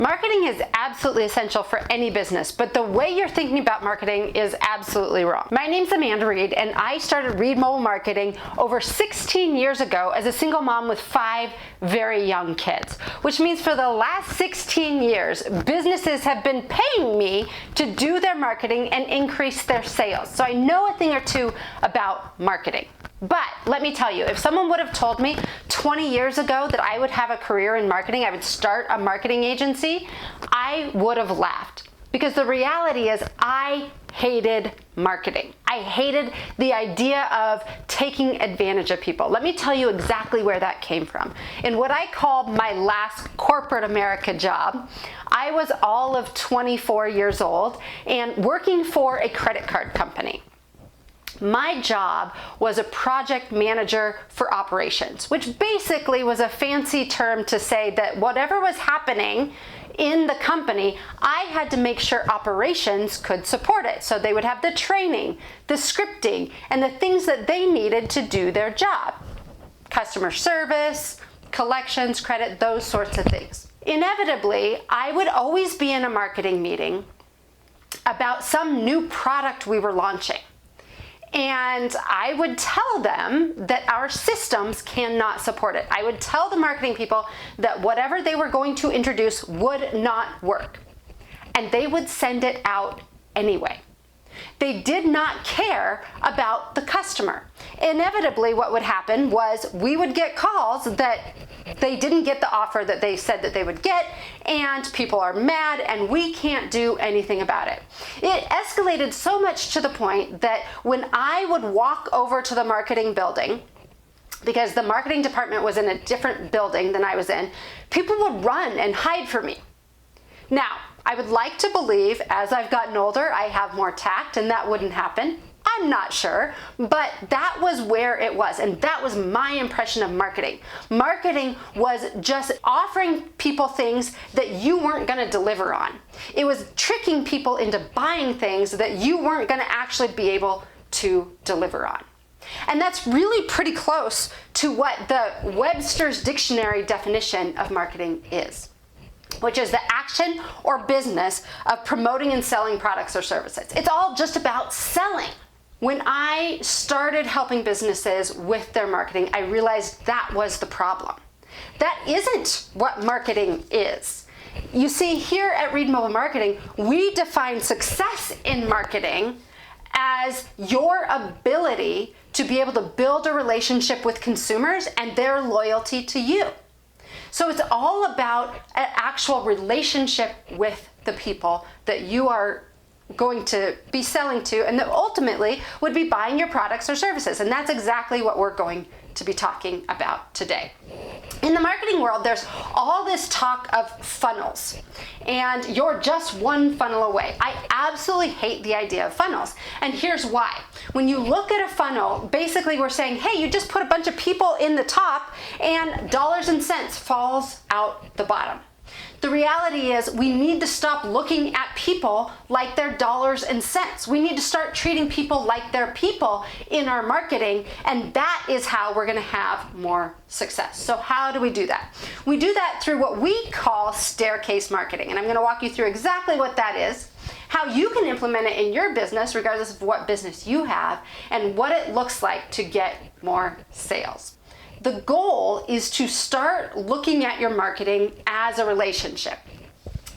Marketing is absolutely essential for any business, but the way you're thinking about marketing is absolutely wrong. My name's Amanda Reed, and I started Reed Mobile Marketing over 16 years ago as a single mom with 5 very young kids, which means for the last 16 years, businesses have been paying me to do their marketing and increase their sales. So I know a thing or two about marketing. But let me tell you, if someone would have told me 20 years ago that I would have a career in marketing, I would start a marketing agency, I would have laughed. Because the reality is I hated marketing. I hated the idea of taking advantage of people. Let me tell you exactly where that came from. In what I call my last corporate America job, I was all of 24 years old and working for a credit card company. My job was a project manager for operations, which basically was a fancy term to say that whatever was happening in the company, I had to make sure operations could support it. So they would have the training, the scripting, and the things that they needed to do their job. Customer service, collections, credit, those sorts of things. Inevitably, I would always be in a marketing meeting about some new product we were launching. And I would tell them that our systems cannot support it. I would tell the marketing people that whatever they were going to introduce would not work. And they would send it out anyway. They did not care about the customer. Inevitably, what would happen was we would get calls that they didn't get the offer that they said that they would get, and people are mad, and we can't do anything about it. It escalated so much to the point that when I would walk over to the marketing building, because the marketing department was in a different building than I was in, people would run and hide from me. Now, I would like to believe as I've gotten older, I have more tact and that wouldn't happen. I'm not sure, but that was where it was, and that was my impression of marketing. Marketing was just offering people things that you weren't going to deliver on. It was tricking people into buying things that you weren't going to actually be able to deliver on. And that's really pretty close to what the Webster's Dictionary definition of marketing is, which is the action or business of promoting and selling products or services. It's all just about selling. When I started helping businesses with their marketing, I realized that was the problem. That isn't what marketing is. You see, here at Reed Mobile Marketing, we define success in marketing as your ability to be able to build a relationship with consumers and their loyalty to you. So it's all about an actual relationship with the people that you are going to be selling to and that ultimately would be buying your products or services. And that's exactly what we're going to be talking about today. In the marketing world, there's all this talk of funnels, and you're just one funnel away. I absolutely hate the idea of funnels, and here's why. When you look at a funnel, basically we're saying, hey, you just put a bunch of people in the top and dollars and cents falls out the bottom. The reality is we need to stop looking at people like they're dollars and cents. We need to start treating people like they're people in our marketing, and that is how we're going to have more success. So how do we do that? We do that through what we call staircase marketing, and I'm going to walk you through exactly what that is, how you can implement it in your business regardless of what business you have, and what it looks like to get more sales. The goal is to start looking at your marketing as a relationship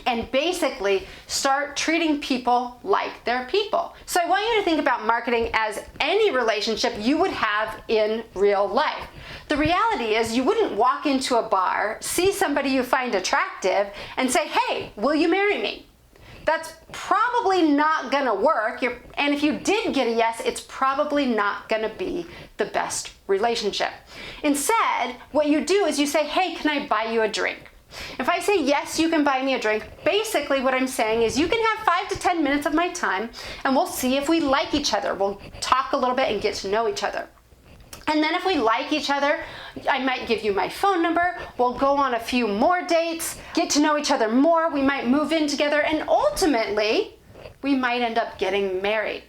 and basically start treating people like they're people. So I want you to think about marketing as any relationship you would have in real life. The reality is you wouldn't walk into a bar, see somebody you find attractive, and say, hey, will you marry me? That's probably not gonna work. And if you did get a yes, it's probably not gonna be the best relationship. Instead, what you do is you say, hey, can I buy you a drink? If I say, yes, you can buy me a drink, basically what I'm saying is you can have 5 to 10 minutes of my time and we'll see if we like each other. We'll talk a little bit and get to know each other. And then if we like each other, I might give you my phone number, we'll go on a few more dates, get to know each other more, we might move in together, and ultimately, we might end up getting married.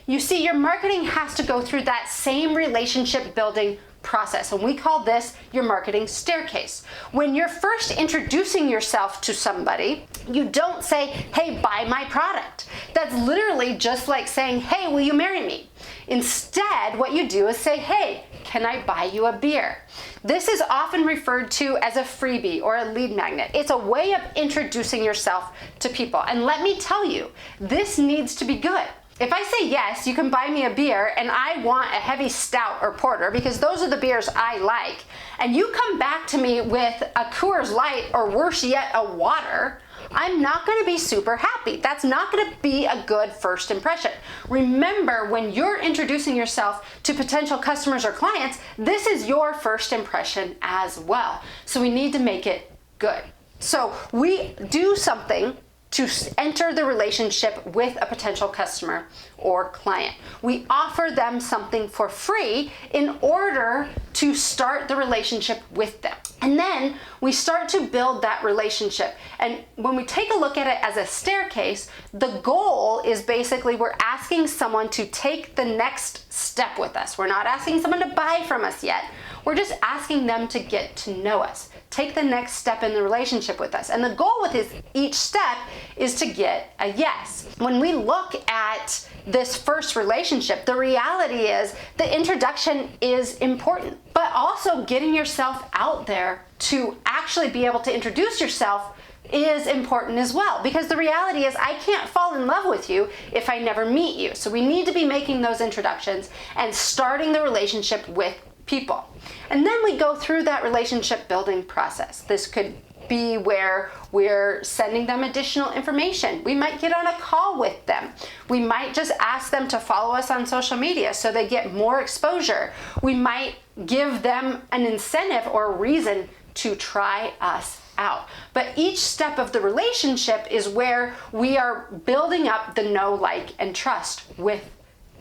You see, your marketing has to go through that same relationship building process, and we call this your marketing staircase. When you're first introducing yourself to somebody, you don't say, hey, buy my product. That's literally just like saying, hey, will you marry me? Instead, what you do is say, hey, can I buy you a beer? This is often referred to as a freebie or a lead magnet. It's a way of introducing yourself to people. And let me tell you, this needs to be good. If I say, yes, you can buy me a beer, and I want a heavy stout or porter, because those are the beers I like, and you come back to me with a Coors Light, or worse yet, a water, I'm not going to be super happy. That's not going to be a good first impression. Remember, when you're introducing yourself to potential customers or clients, this is your first impression as well. So we need to make it good. So we do something to enter the relationship with a potential customer or client. We offer them something for free in order to start the relationship with them. And then we start to build that relationship. And when we take a look at it as a staircase, the goal is basically we're asking someone to take the next step with us. We're not asking someone to buy from us yet. We're just asking them to get to know us, take the next step in the relationship with us. And the goal with each step is to get a yes. When we look at this first relationship, the reality is the introduction is important, but also getting yourself out there to actually be able to introduce yourself is important as well, because the reality is I can't fall in love with you if I never meet you. So we need to be making those introductions and starting the relationship with people. And then we go through that relationship building process. This could be where we're sending them additional information. We might get on a call with them. We might just ask them to follow us on social media so they get more exposure. We might give them an incentive or a reason to try us out. But each step of the relationship is where we are building up the know, like, and trust with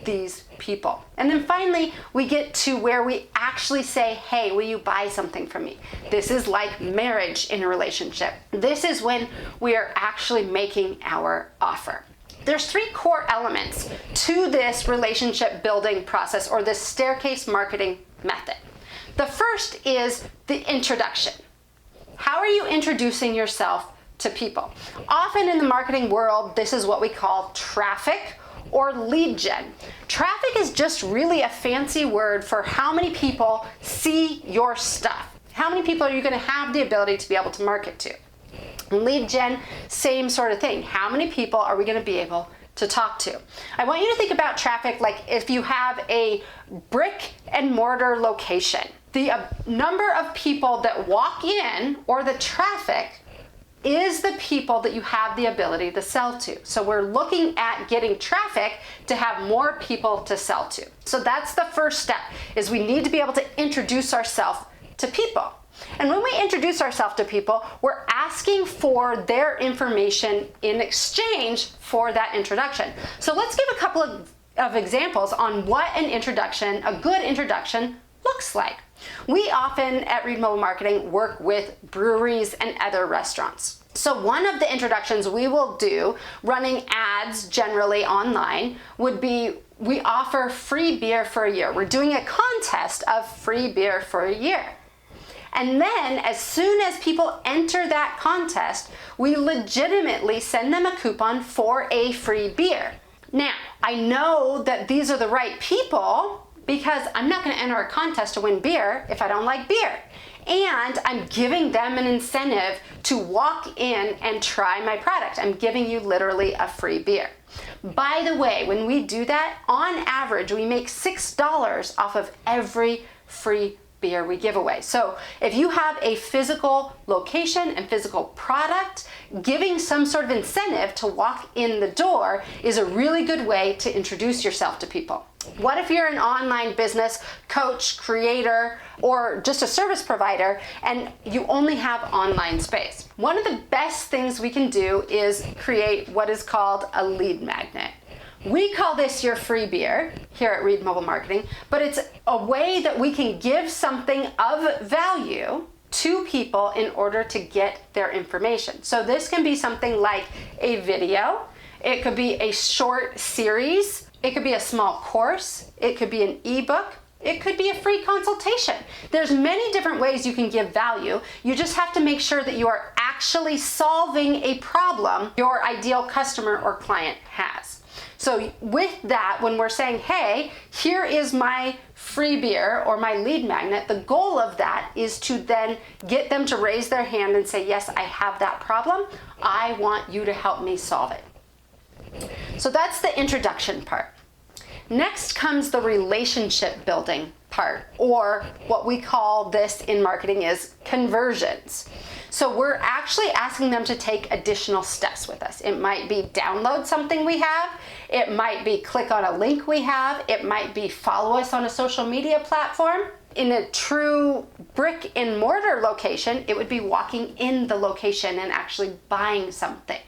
these people. And then finally, we get to where we actually say, hey, will you buy something from me? This is like marriage in a relationship. This is when we are actually making our offer. There's 3 core elements to this relationship building process, or this staircase marketing method. The first is the introduction. How are you introducing yourself to people? Often in the marketing world, this is what we call traffic or lead gen. Traffic is just really a fancy word for how many people see your stuff. How many people are you going to have the ability to be able to market to? Lead gen, same sort of thing. How many people are we going to be able to talk to? I want you to think about traffic like if you have a brick and mortar location. The number of people that walk in, or the traffic, is the people that you have the ability to sell to. So we're looking at getting traffic to have more people to sell to. So that's the first step, is we need to be able to introduce ourselves to people. And when we introduce ourselves to people, we're asking for their information in exchange for that introduction. So let's give a couple of examples on what an introduction, a good introduction, looks like. We often at Read Mobile Marketing work with breweries and other restaurants. So one of the introductions we will do, running ads generally online, would be we offer free beer for a year. We're doing a contest of free beer for a year. And then as soon as people enter that contest, we legitimately send them a coupon for a free beer. Now, I know that these are the right people, because I'm not going to enter a contest to win beer if I don't like beer. And I'm giving them an incentive to walk in and try my product. I'm giving you literally a free beer. By the way, when we do that, on average, we make $6 off of every free beer we give away. So if you have a physical location and physical product, giving some sort of incentive to walk in the door is a really good way to introduce yourself to people. What if you're an online business coach, creator, or just a service provider and you only have online space? One of the best things we can do is create what is called a lead magnet. We call this your free beer here at Read Mobile Marketing, but it's a way that we can give something of value to people in order to get their information. So this can be something like a video, it could be a short series, it could be a small course, it could be an ebook, It could be a free consultation. There's many different ways you can give value. You just have to make sure that you are actually solving a problem your ideal customer or client has. So with that, when we're saying, hey, here is my free beer or my lead magnet, the goal of that is to then get them to raise their hand and say, yes, I have that problem. I want you to help me solve it. So that's the introduction part. Next comes the relationship building part, or what we call this in marketing is conversions. So we're actually asking them to take additional steps with us. It might be download something we have. It might be click on a link we have. It might be follow us on a social media platform. In a true brick and mortar location, it would be walking in the location and actually buying something.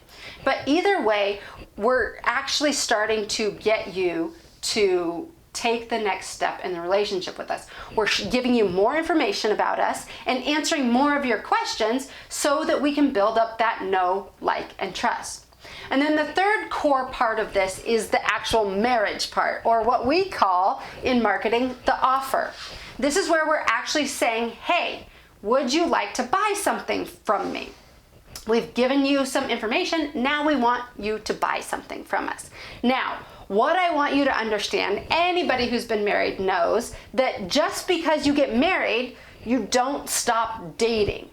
But either way, we're actually starting to get you to take the next step in the relationship with us. We're giving you more information about us and answering more of your questions so that we can build up that know, like, and trust. And then the third core part of this is the actual marriage part, or what we call in marketing the offer. This is where we're actually saying, hey, would you like to buy something from me? We've given you some information. Now we want you to buy something from us. Now, what I want you to understand, anybody who's been married knows that just because you get married, you don't stop dating,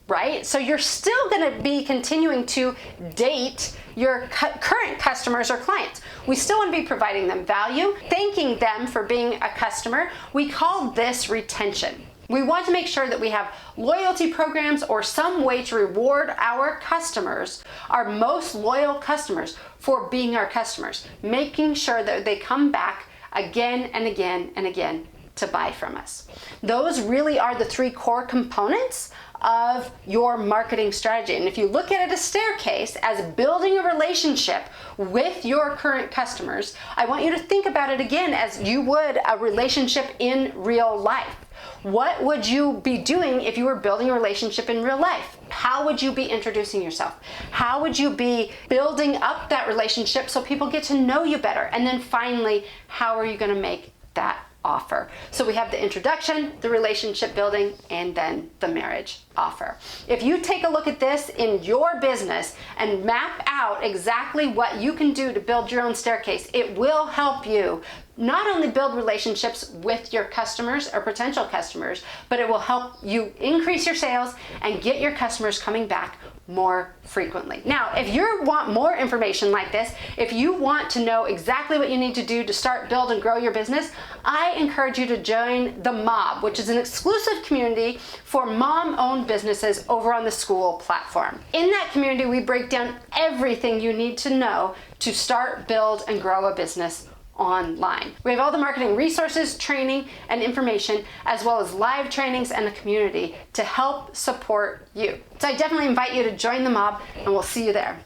right? So you're still gonna be continuing to date your current customers or clients. We still wanna be providing them value, thanking them for being a customer. We call this retention. We want to make sure that we have loyalty programs or some way to reward our customers, our most loyal customers, for being our customers, making sure that they come back again and again and again to buy from us. Those really are the three core components of your marketing strategy. And if you look at it as a staircase, as building a relationship with your current customers, I want you to think about it again as you would a relationship in real life. What would you be doing if you were building a relationship in real life? How would you be introducing yourself? How would you be building up that relationship so people get to know you better? And then finally, how are you going to make that offer? So we have the introduction, the relationship building, and then the marriage offer. If you take a look at this in your business and map out exactly what you can do to build your own staircase, it will help you not only build relationships with your customers or potential customers, but it will help you increase your sales and get your customers coming back more frequently. Now, if you want more information like this, if you want to know exactly what you need to do to start, build, and grow your business, I encourage you to join the Mob, which is an exclusive community for mom-owned businesses over on the School platform. In that community, we break down everything you need to know to start, build, and grow a business online. We have all the marketing resources, training, and information, as well as live trainings and a community to help support you. So I definitely invite you to join the Mob, and we'll see you there.